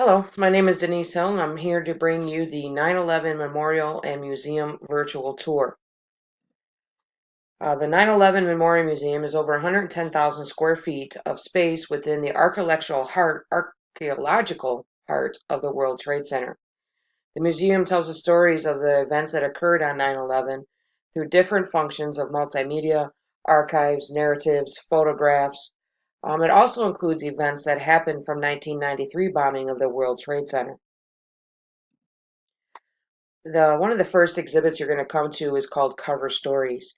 Hello, my name is Denise Hill, and I'm here to bring you the 9/11 Memorial and Museum virtual tour. The 9/11 Memorial Museum is over 110,000 square feet of space within the archaeological heart of the World Trade Center. The museum tells the stories of the events that occurred on 9/11 through different functions of multimedia, archives, narratives, photographs. It also includes events that happened from 1993 bombing of the World Trade Center. The one of the first exhibits you're going to come to is called Cover Stories.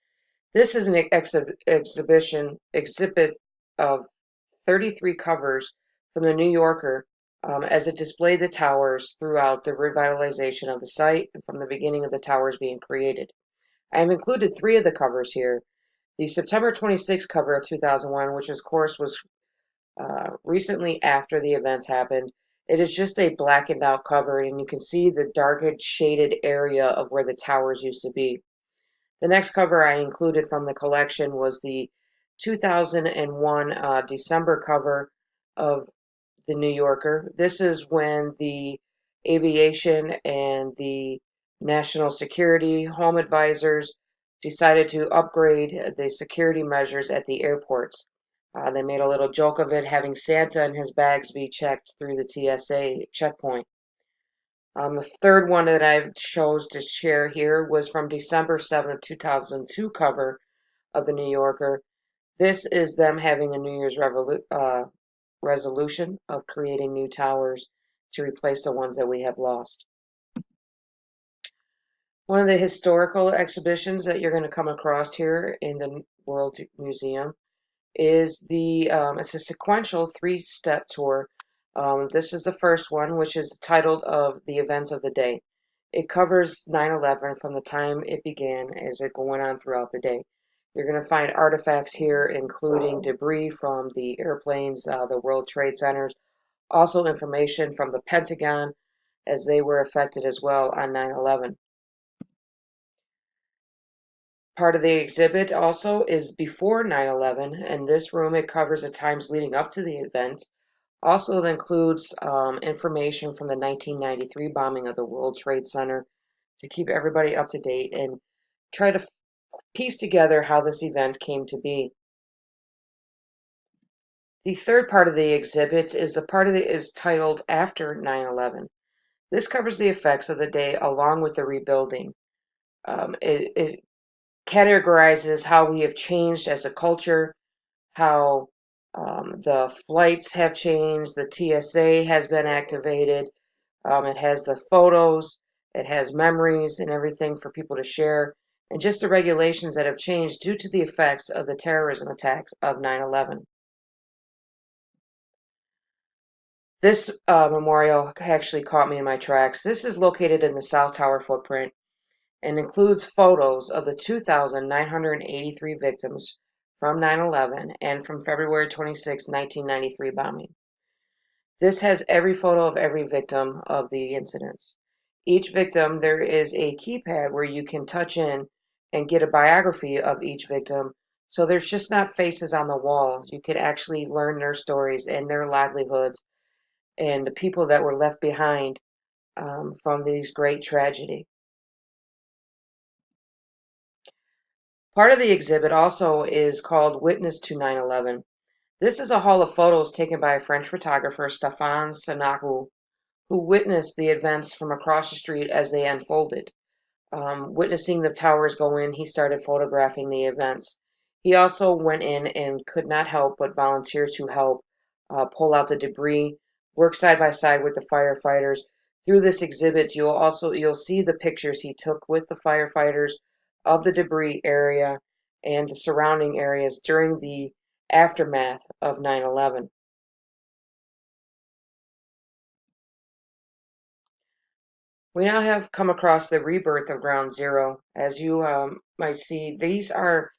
This is an exhibit of 33 covers from the New Yorker as it displayed the towers throughout the revitalization of the site and from the beginning of the towers being created. I have included three of the covers here. The September 26th cover of 2001, which of course was recently after the events happened. It is just a blackened out cover, and you can see the darkened, shaded area of where the towers used to be. The next cover I included from the collection was the 2001 December cover of the New Yorker. This is when the aviation and the national security home advisors decided to upgrade the security measures at the airports. They made a little joke of it, having Santa and his bags be checked through the TSA checkpoint. The third one that I chose to share here was from December 7th, 2002 cover of the New Yorker. This is them having a New Year's resolution of creating new towers to replace the ones that we have lost. One of the historical exhibitions that you're going to come across here in the World Museum is it's a sequential three-step tour. This is the first one, which is titled of the events of the day. It covers 9/11 from the time it began as it went on throughout the day. You're going to find artifacts here, including debris from the airplanes, the World Trade Centers, also information from the Pentagon, as they were affected as well on 9/11. Part of the exhibit also is before 9/11. In this room, it covers the times leading up to the event. Also, it includes information from the 1993 bombing of the World Trade Center to keep everybody up to date and try to piece together how this event came to be. The third part of the exhibit is the part of the is titled After 9/11. This covers the effects of the day along with the rebuilding. It categorizes how we have changed as a culture, how the flights have changed, the TSA has been activated. It has the photos, it has memories and everything for people to share, and just the regulations that have changed due to the effects of the terrorism attacks of 9/11. This memorial actually caught me in my tracks. This is located in the South Tower footprint and includes photos of the 2,983 victims from 9/11 and from February 26, 1993 bombing. This has every photo of every victim of the incidents. Each victim, there is a keypad where you can touch in and get a biography of each victim. So there's just not faces on the walls. You could actually learn their stories and their livelihoods and the people that were left behind from these great tragedy. Part of the exhibit also is called Witness to 9/11. This is a hall of photos taken by a French photographer, Stéphane Senahu, who witnessed the events from across the street as they unfolded. Witnessing the towers go in, he started photographing the events. He also went in and could not help but volunteer to help pull out the debris, work side by side with the firefighters. Through this exhibit, you'll see the pictures he took with the firefighters of the debris area and the surrounding areas during the aftermath of 9/11. We now have come across the rebirth of Ground Zero. As you might see, these are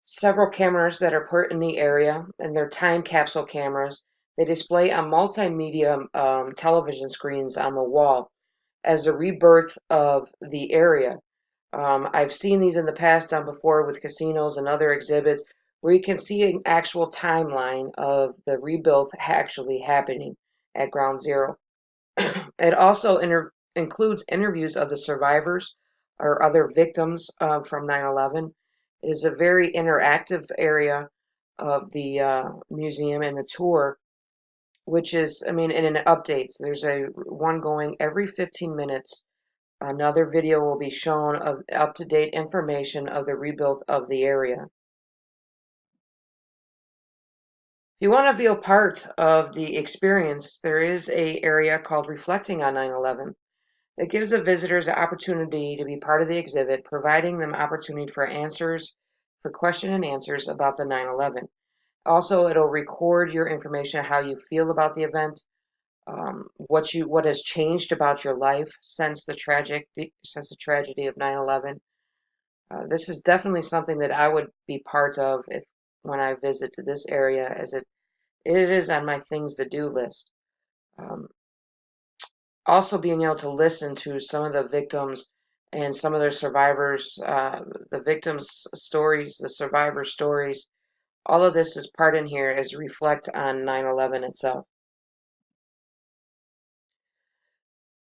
several cameras that are put in the area, and they're time capsule cameras. They display on multimedia television screens on the wall as a rebirth of the area. I've seen these in the past done before with casinos and other exhibits where you can see an actual timeline of the rebuild actually happening at Ground Zero. It also includes interviews of the survivors or other victims from 9/11. It is a very interactive area of the museum and the tour, which is, I mean, and it updates. There's a one going every 15 minutes. Another video will be shown of up-to-date information of the rebuild of the area. If you want to be a part of the experience, there is a area called Reflecting on 9/11 that gives the visitors the opportunity to be part of the exhibit, providing them opportunity for question and answers about the 9/11. Also, it'll record your information, how you feel about the event, what has changed about your life since the tragedy of 9/11. This is definitely something that I would be part of if when I visit to this area, as it is on my things to do list. Um, Also, being able to listen to some of the victims and some of their survivors, the victims' stories, the survivor stories, all of this is part in here as reflect on 9/11 itself.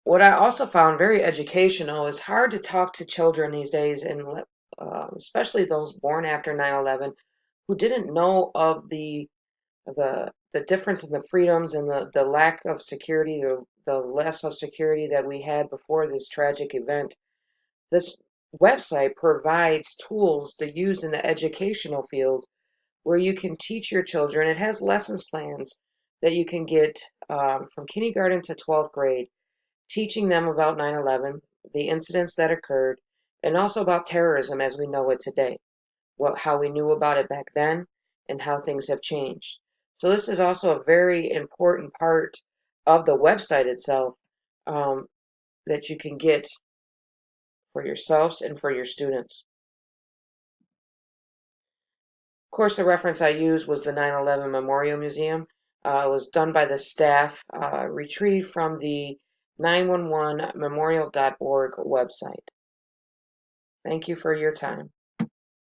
What I also found very educational is hard to talk to children these days, and especially those born after 9/11 who didn't know of the difference in the freedoms and the lack of security, the less of security that we had before this tragic event. This website provides tools to use in the educational field where you can teach your children. It has lessons plans that you can get from kindergarten to 12th grade, teaching them about 9/11, the incidents that occurred, and also about terrorism as we know it today, how we knew about it back then, and how things have changed. So this is also a very important part of the website itself um, that you can get for yourselves and for your students. Of course, the reference I used was the 9/11 Memorial Museum. It was done by the staff, retrieved from the 911memorial.org website. Thank you for your time.